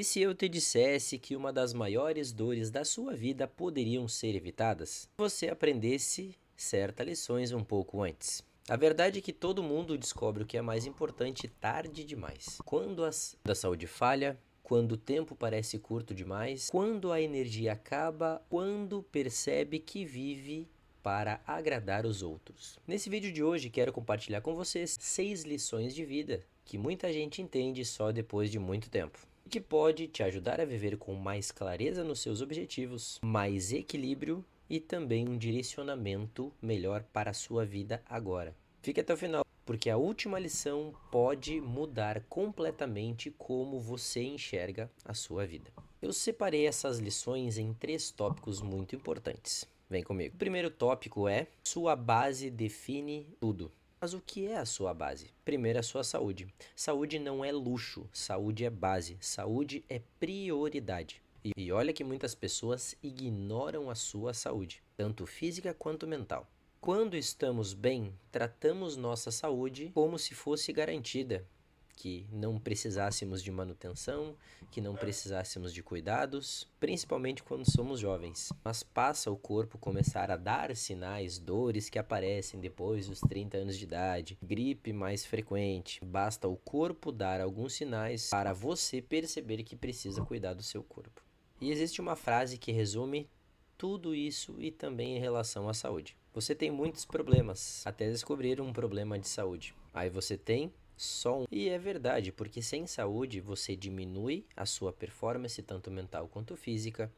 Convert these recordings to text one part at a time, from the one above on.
E se eu te dissesse que uma das maiores dores da sua vida poderiam ser evitadas se você aprendesse certas lições um pouco antes? A verdade é que todo mundo descobre o que é mais importante tarde demais. Quando a saúde falha, quando o tempo parece curto demais, quando a energia acaba, quando percebe que vive para agradar os outros. Nesse vídeo de hoje quero compartilhar com vocês 6 lições de vida que muita gente entende só depois de muito tempo, que pode te ajudar a viver com mais clareza nos seus objetivos, mais equilíbrio e também um direcionamento melhor para a sua vida agora. Fique até o final, porque a última lição pode mudar completamente como você enxerga a sua vida. Eu separei essas lições em 3 tópicos muito importantes. Vem comigo. O primeiro tópico é: sua base define tudo. Mas o que é a sua base? Primeiro, a sua saúde. Saúde não é luxo, saúde é base, saúde é prioridade. E olha que muitas pessoas ignoram a sua saúde, tanto física quanto mental. Quando estamos bem, tratamos nossa saúde como se fosse garantida, que não precisássemos de manutenção, que não precisássemos de cuidados, principalmente quando somos jovens. Mas passa o corpo começar a dar sinais, dores que aparecem depois dos 30 anos de idade, gripe mais frequente. Basta o corpo dar alguns sinais para você perceber que precisa cuidar do seu corpo. E existe uma frase que resume tudo isso e também em relação à saúde. Você tem muitos problemas até descobrir um problema de saúde. Aí você tem só um. E é verdade, porque sem saúde você diminui a sua performance, tanto mental quanto física,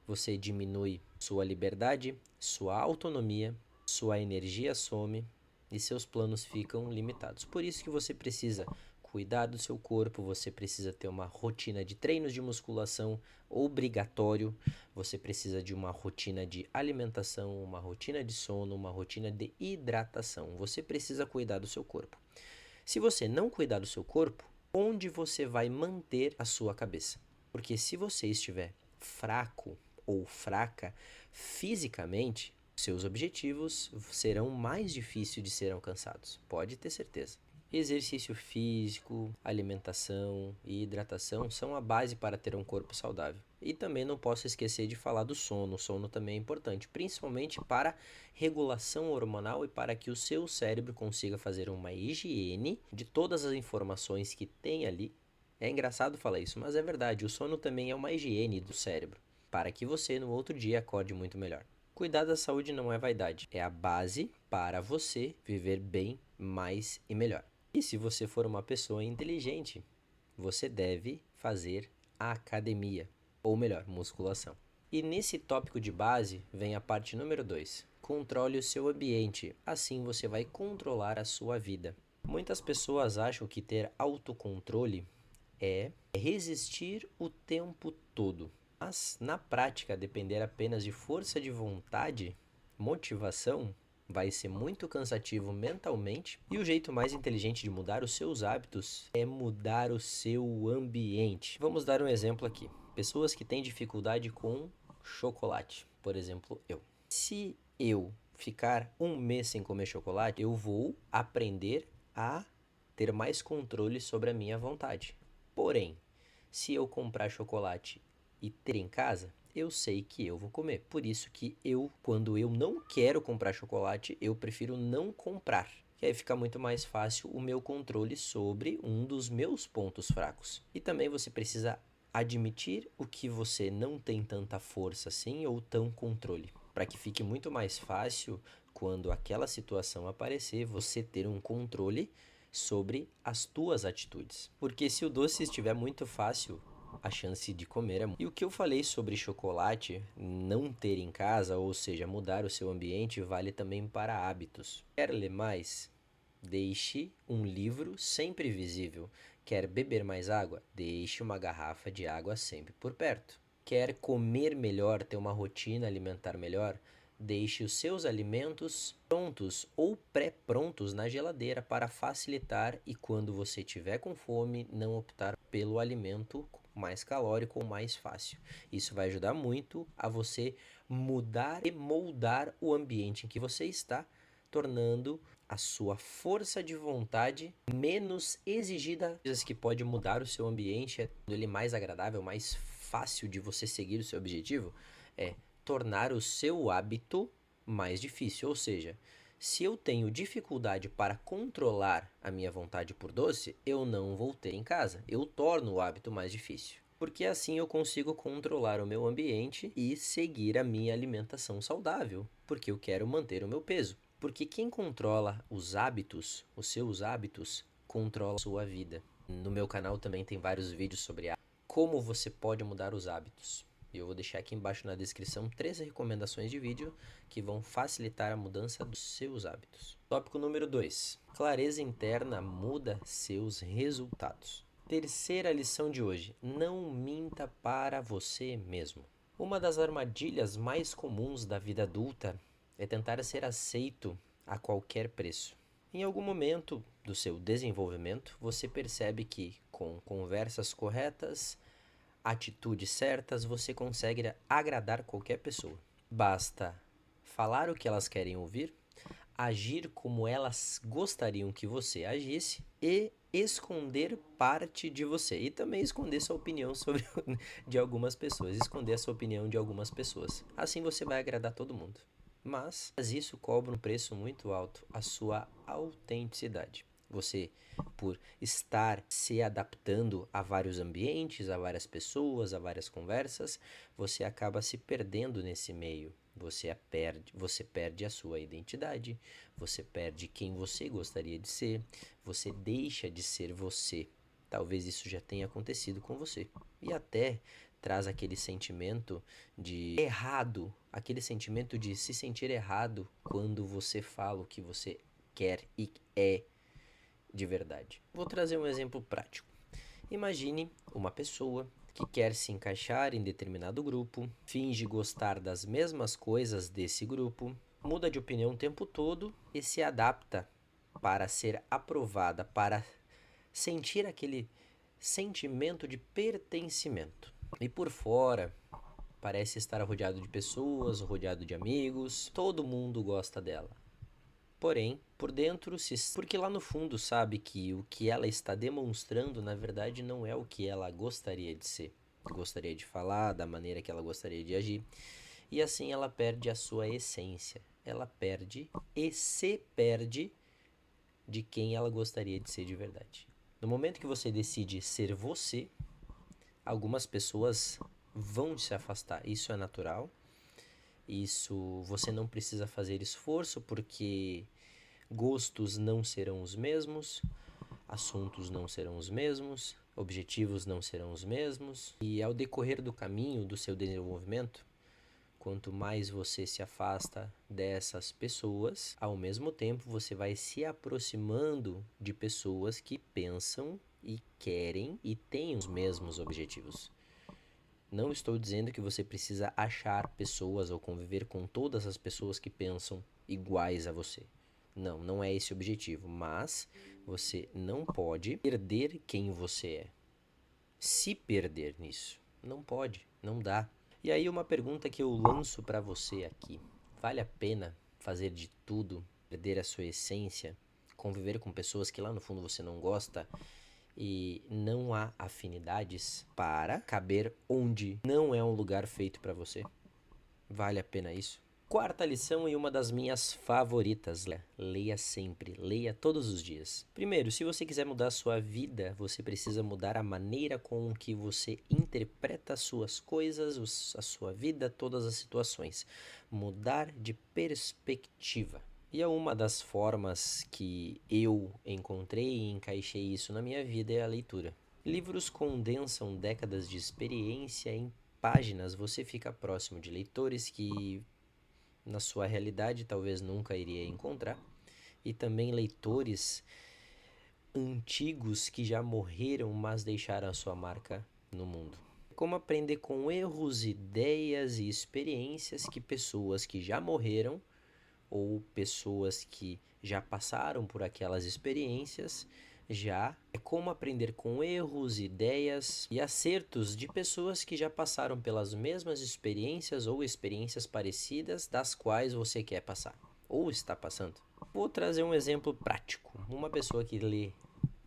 você diminui sua liberdade, sua autonomia, sua energia some e seus planos ficam limitados. Por isso que você precisa cuidar do seu corpo, você precisa ter uma rotina de treinos de musculação obrigatório, você precisa de uma rotina de alimentação, uma rotina de sono, uma rotina de hidratação. Você precisa cuidar do seu corpo. Se você não cuidar do seu corpo, onde você vai manter a sua cabeça? Porque se você estiver fraco ou fraca fisicamente, seus objetivos serão mais difíceis de serem alcançados. Pode ter certeza. Exercício físico, alimentação e hidratação são a base para ter um corpo saudável. E também não posso esquecer de falar do sono. O sono também é importante, principalmente para regulação hormonal e para que o seu cérebro consiga fazer uma higiene de todas as informações que tem ali. É engraçado falar isso, mas é verdade. O sono também é uma higiene do cérebro, para que você no outro dia acorde muito melhor. Cuidar da saúde não é vaidade, é a base para você viver bem, mais e melhor. E se você for uma pessoa inteligente, você deve fazer a academia, ou melhor, musculação. E nesse tópico de base vem a parte número 2. Controle o seu ambiente, assim você vai controlar a sua vida. Muitas pessoas acham que ter autocontrole é resistir o tempo todo. Mas, na prática, depender apenas de força de vontade, motivação, vai ser muito cansativo mentalmente. E o jeito mais inteligente de mudar os seus hábitos é mudar o seu ambiente. Vamos dar um exemplo aqui. Pessoas que têm dificuldade com chocolate, por exemplo, eu. Se eu ficar um mês sem comer chocolate, eu vou aprender a ter mais controle sobre a minha vontade. Porém, se eu comprar chocolate e ter em casa, eu sei que eu vou comer. Por isso que quando eu não quero comprar chocolate, eu prefiro não comprar. Que aí fica muito mais fácil o meu controle sobre um dos meus pontos fracos. E também você precisa admitir o que você não tem tanta força assim ou tão controle, para que fique muito mais fácil quando aquela situação aparecer, você ter um controle sobre as tuas atitudes. Porque se o doce estiver muito fácil, a chance de comer é muito. E o que eu falei sobre chocolate não ter em casa, ou seja, mudar o seu ambiente, vale também para hábitos. Quer ler mais? Deixe um livro sempre visível. Quer beber mais água? Deixe uma garrafa de água sempre por perto. Quer comer melhor, ter uma rotina alimentar melhor? Deixe os seus alimentos prontos ou pré-prontos na geladeira para facilitar e quando você tiver com fome, não optar pelo alimento mais calórico ou mais fácil. Isso vai ajudar muito a você mudar e moldar o ambiente em que você está, tornando a sua força de vontade menos exigida, coisas que pode mudar o seu ambiente, ele mais agradável, mais fácil de você seguir o seu objetivo, é tornar o seu hábito mais difícil. Ou seja, se eu tenho dificuldade para controlar a minha vontade por doce, eu não vou ter em casa. Eu torno o hábito mais difícil. Porque assim eu consigo controlar o meu ambiente e seguir a minha alimentação saudável, porque eu quero manter o meu peso. Porque quem controla os hábitos, os seus hábitos, controla a sua vida. No meu canal também tem vários vídeos sobre como você pode mudar os hábitos. Eu vou deixar aqui embaixo na descrição 3 recomendações de vídeo que vão facilitar a mudança dos seus hábitos. Tópico número 2. Clareza interna muda seus resultados. Terceira lição de hoje. Não minta para você mesmo. Uma das armadilhas mais comuns da vida adulta é tentar ser aceito a qualquer preço. Em algum momento do seu desenvolvimento, você percebe que, com conversas corretas, atitudes certas, você consegue agradar qualquer pessoa. Basta falar o que elas querem ouvir, agir como elas gostariam que você agisse e esconder parte de você. E também esconder sua opinião sobre de algumas pessoas, esconder a sua opinião de algumas pessoas. Assim você vai agradar todo mundo. Mas isso cobra um preço muito alto, a sua autenticidade. Você, por estar se adaptando a vários ambientes, a várias pessoas, a várias conversas, você acaba se perdendo nesse meio. Você perde a sua identidade, você perde quem você gostaria de ser, você deixa de ser você. Talvez isso já tenha acontecido com você. E até traz aquele sentimento de errado, aquele sentimento de se sentir errado quando você fala o que você quer e é de verdade. Vou trazer um exemplo prático. Imagine uma pessoa que quer se encaixar em determinado grupo, finge gostar das mesmas coisas desse grupo, muda de opinião o tempo todo e se adapta para ser aprovada, para sentir aquele sentimento de pertencimento. E por fora, parece estar rodeado de pessoas, rodeado de amigos, todo mundo gosta dela. Porém, por dentro, porque lá no fundo sabe que o que ela está demonstrando, na verdade, não é o que ela gostaria de ser. Gostaria de falar, da maneira que ela gostaria de agir. E assim ela perde a sua essência. Ela perde e se perde de quem ela gostaria de ser de verdade. No momento que você decide ser você, algumas pessoas vão se afastar. Isso é natural. Isso você não precisa fazer esforço, porque gostos não serão os mesmos, assuntos não serão os mesmos, objetivos não serão os mesmos. E ao decorrer do caminho do seu desenvolvimento, quanto mais você se afasta dessas pessoas, ao mesmo tempo você vai se aproximando de pessoas que pensam e querem e têm os mesmos objetivos. Não estou dizendo que você precisa achar pessoas ou conviver com todas as pessoas que pensam iguais a você. Não, não é esse o objetivo, mas você não pode perder quem você é. Se perder nisso, não pode, não dá. E aí uma pergunta que eu lanço para você aqui: vale a pena fazer de tudo, perder a sua essência, conviver com pessoas que lá no fundo você não gosta e não há afinidades para caber onde não é um lugar feito para você? Vale a pena isso? Quarta lição e uma das minhas favoritas: leia sempre, leia todos os dias. Primeiro, se você quiser mudar a sua vida, você precisa mudar a maneira com que você interpreta as suas coisas, a sua vida, todas as situações. Mudar de perspectiva. E uma das formas que eu encontrei e encaixei isso na minha vida é a leitura. Livros condensam décadas de experiência em páginas. Você fica próximo de leitores que na sua realidade talvez nunca iria encontrar, e também leitores antigos que já morreram, mas deixaram a sua marca no mundo. Como aprender com erros, ideias e experiências que pessoas que já morreram ou pessoas que já passaram por aquelas experiências é como aprender com erros, ideias e acertos de pessoas que já passaram pelas mesmas experiências ou experiências parecidas das quais você quer passar. ou está passando. Vou trazer um exemplo prático. Uma pessoa que lê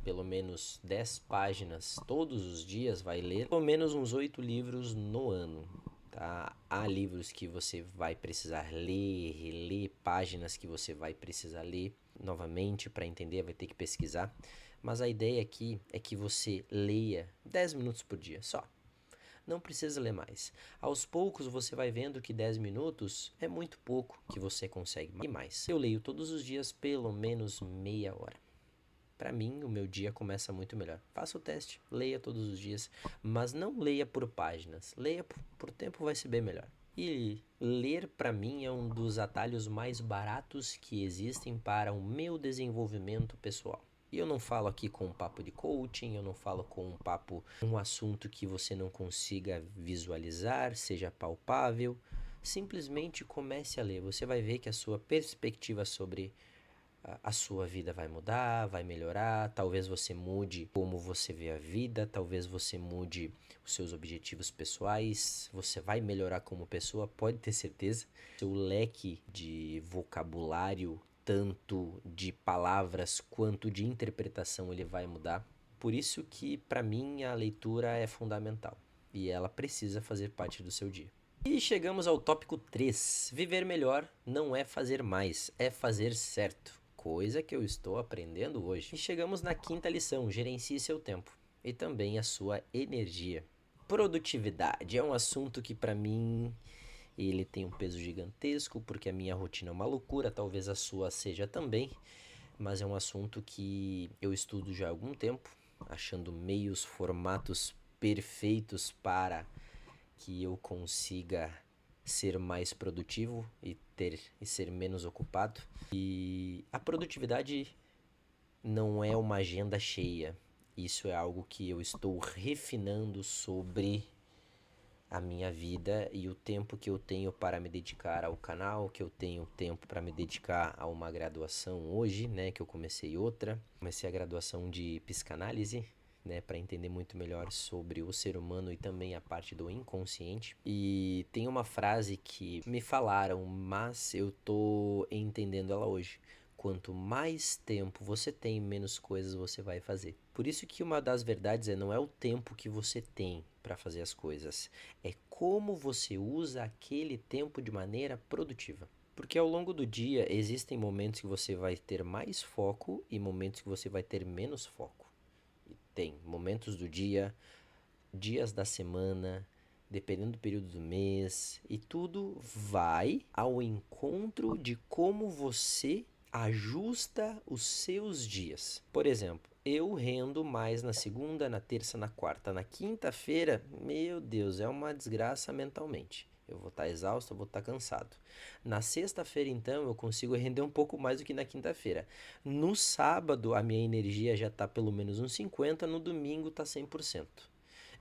pelo menos 10 páginas todos os dias vai ler pelo menos uns 8 livros no ano. Tá? Há livros que você vai precisar ler, reler, páginas que você vai precisar ler novamente para entender, vai ter que pesquisar. Mas a ideia aqui é que você leia 10 minutos por dia só. Não precisa ler mais. Aos poucos você vai vendo que 10 minutos é muito pouco, que você consegue mais. Eu leio todos os dias pelo menos meia hora. Para mim, o meu dia começa muito melhor. Faça o teste, leia todos os dias, mas não leia por páginas. Leia por tempo, vai ser bem melhor. E ler, para mim, é um dos atalhos mais baratos que existem para o meu desenvolvimento pessoal. E eu não falo aqui com um papo de coaching, eu não falo com um assunto que você não consiga visualizar, seja palpável. Simplesmente comece a ler. Você vai ver que a sua perspectiva sobre a sua vida vai mudar, vai melhorar. Talvez você mude como você vê a vida, talvez você mude os seus objetivos pessoais, você vai melhorar como pessoa, pode ter certeza. Seu leque de vocabulário, tanto de palavras quanto de interpretação, ele vai mudar. Por isso que, para mim, a leitura é fundamental e ela precisa fazer parte do seu dia. E chegamos ao tópico 3. Viver melhor não é fazer mais, é fazer certo. Coisa que eu estou aprendendo hoje. E chegamos na quinta lição: gerencie seu tempo e também a sua energia. Produtividade é um assunto que para mim ele tem um peso gigantesco, porque a minha rotina é uma loucura, talvez a sua seja também, mas é um assunto que eu estudo já há algum tempo, achando meios, formatos perfeitos para que eu consiga ser mais produtivo e ser menos ocupado. E a produtividade não é uma agenda cheia. Isso é algo que eu estou refinando sobre a minha vida e o tempo que eu tenho para me dedicar ao canal, que eu tenho tempo para me dedicar a uma graduação hoje, né, que eu comecei outra. Comecei a graduação de psicanálise, né, para entender muito melhor sobre o ser humano e também a parte do inconsciente. E tem uma frase que me falaram, mas eu tô entendendo ela hoje. Quanto mais tempo você tem, menos coisas você vai fazer. Por isso que uma das verdades não é o tempo que você tem para fazer as coisas, é como você usa aquele tempo de maneira produtiva. Porque ao longo do dia existem momentos que você vai ter mais foco e momentos que você vai ter menos foco. Tem momentos do dia, dias da semana, dependendo do período do mês, e tudo vai ao encontro de como você ajusta os seus dias. Por exemplo, eu rendo mais na segunda, na terça, na quarta. Na quinta-feira, meu Deus, é uma desgraça mentalmente. Eu vou estar exausto, eu vou estar cansado. Na sexta-feira, então, eu consigo render um pouco mais do que na quinta-feira. No sábado, a minha energia já está pelo menos uns 50%, no domingo está 100%.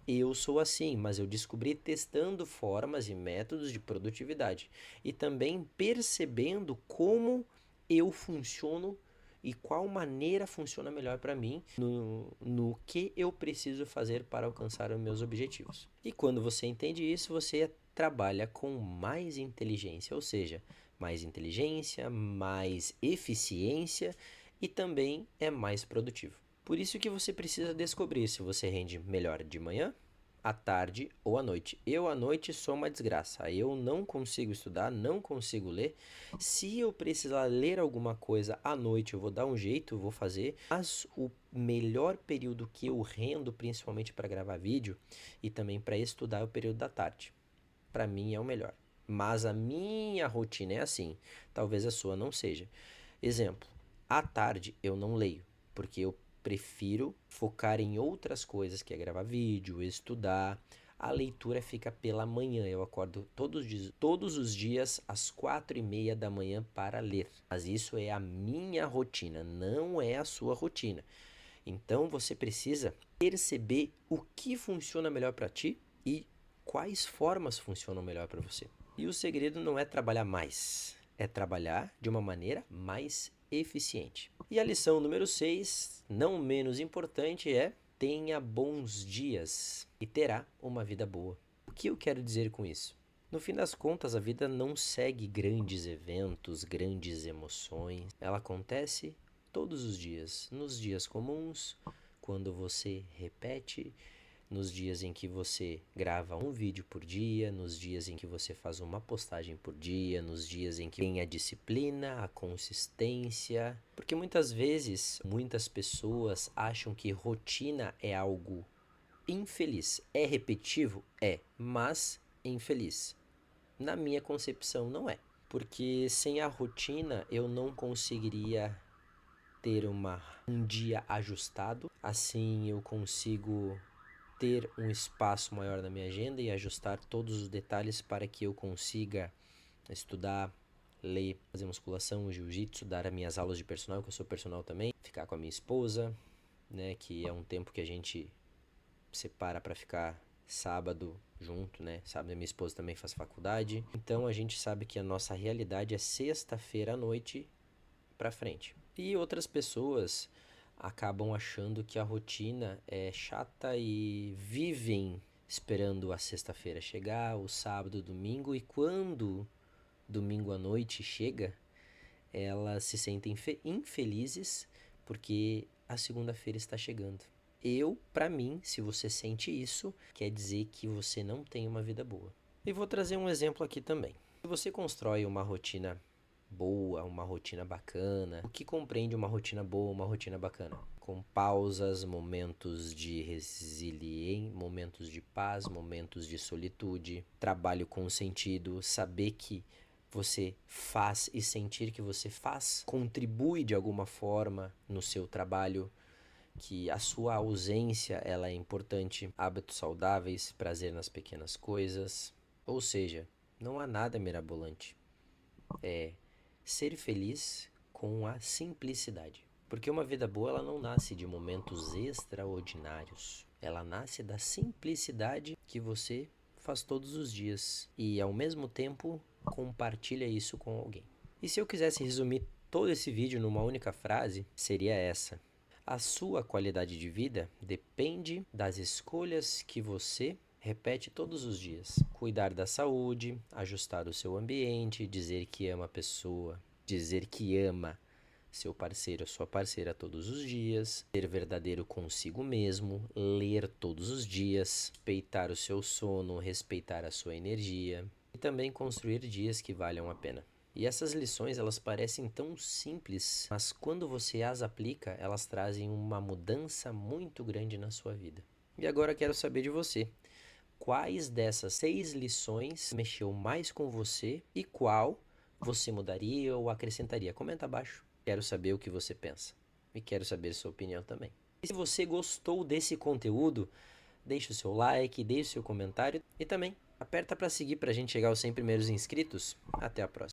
Eu sou assim, mas eu descobri testando formas e métodos de produtividade. E também percebendo como eu funciono e qual maneira funciona melhor para mim no que eu preciso fazer para alcançar os meus objetivos. E quando você entende isso, você trabalha com mais inteligência, ou seja, mais inteligência, mais eficiência e também é mais produtivo. Por isso que você precisa descobrir se você rende melhor de manhã, à tarde ou à noite. Eu à noite sou uma desgraça. Eu não consigo estudar, não consigo ler. Se eu precisar ler alguma coisa à noite, eu vou dar um jeito, eu vou fazer. Mas o melhor período que eu rendo, principalmente para gravar vídeo e também para estudar, é o período da tarde. Para mim é o melhor. Mas a minha rotina é assim. Talvez a sua não seja. Exemplo, à tarde eu não leio, porque eu prefiro focar em outras coisas, que é gravar vídeo, estudar. A leitura fica pela manhã. Eu acordo todos os dias às 4:30 da manhã para ler. Mas isso é a minha rotina, não é a sua rotina. Então você precisa perceber o que funciona melhor para ti e quais formas funcionam melhor para você. E o segredo não é trabalhar mais, é trabalhar de uma maneira mais eficiente. E a lição número 6, não menos importante, é: tenha bons dias e terá uma vida boa. O que eu quero dizer com isso? No fim das contas, a vida não segue grandes eventos, grandes emoções. Ela acontece todos os dias, nos dias comuns, quando você repete, nos dias em que você grava um vídeo por dia, nos dias em que você faz uma postagem por dia, nos dias em que tem a disciplina, a consistência. Porque muitas vezes, muitas pessoas acham que rotina é algo infeliz. É repetitivo? É, mas infeliz. Na minha concepção, não é. Porque sem a rotina eu não conseguiria ter um dia ajustado. Assim eu consigo ter um espaço maior na minha agenda e ajustar todos os detalhes para que eu consiga estudar, ler, fazer musculação, jiu-jitsu, dar as minhas aulas de personal, que eu sou personal também, ficar com a minha esposa, né, que é um tempo que a gente separa para ficar sábado junto, né? Sábado minha esposa também faz faculdade. Então a gente sabe que a nossa realidade é sexta-feira à noite para frente. E outras pessoas acabam achando que a rotina é chata e vivem esperando a sexta-feira chegar, o sábado, o domingo, e quando domingo à noite chega, elas se sentem infelizes porque a segunda-feira está chegando. Para mim, se você sente isso, quer dizer que você não tem uma vida boa. E vou trazer um exemplo aqui também. Se você constrói uma rotina boa, uma rotina bacana, o que compreende uma rotina boa, uma rotina bacana? Com pausas, momentos de resiliência, momentos de paz, momentos de solitude, trabalho com sentido, saber que você faz e sentir que você faz, contribui de alguma forma no seu trabalho, que a sua ausência ela é importante, hábitos saudáveis, prazer nas pequenas coisas. Ou seja, não há nada mirabolante. É ser feliz com a simplicidade. Porque uma vida boa ela não nasce de momentos extraordinários. Ela nasce da simplicidade que você faz todos os dias e ao mesmo tempo compartilha isso com alguém. E se eu quisesse resumir todo esse vídeo numa única frase, seria essa: a sua qualidade de vida depende das escolhas que você repete todos os dias. Cuidar da saúde, ajustar o seu ambiente, dizer que ama a pessoa, dizer que ama seu parceiro ou sua parceira todos os dias, ser verdadeiro consigo mesmo, ler todos os dias, respeitar o seu sono, respeitar a sua energia e também construir dias que valham a pena. E essas lições, elas parecem tão simples, mas quando você as aplica, elas trazem uma mudança muito grande na sua vida. E agora quero saber de você. Quais dessas 6 lições mexeu mais com você e qual você mudaria ou acrescentaria? Comenta abaixo. Quero saber o que você pensa. E quero saber sua opinião também. E se você gostou desse conteúdo, deixe o seu like, deixe o seu comentário e também aperta para seguir para a gente chegar aos 100 primeiros inscritos. Até a próxima.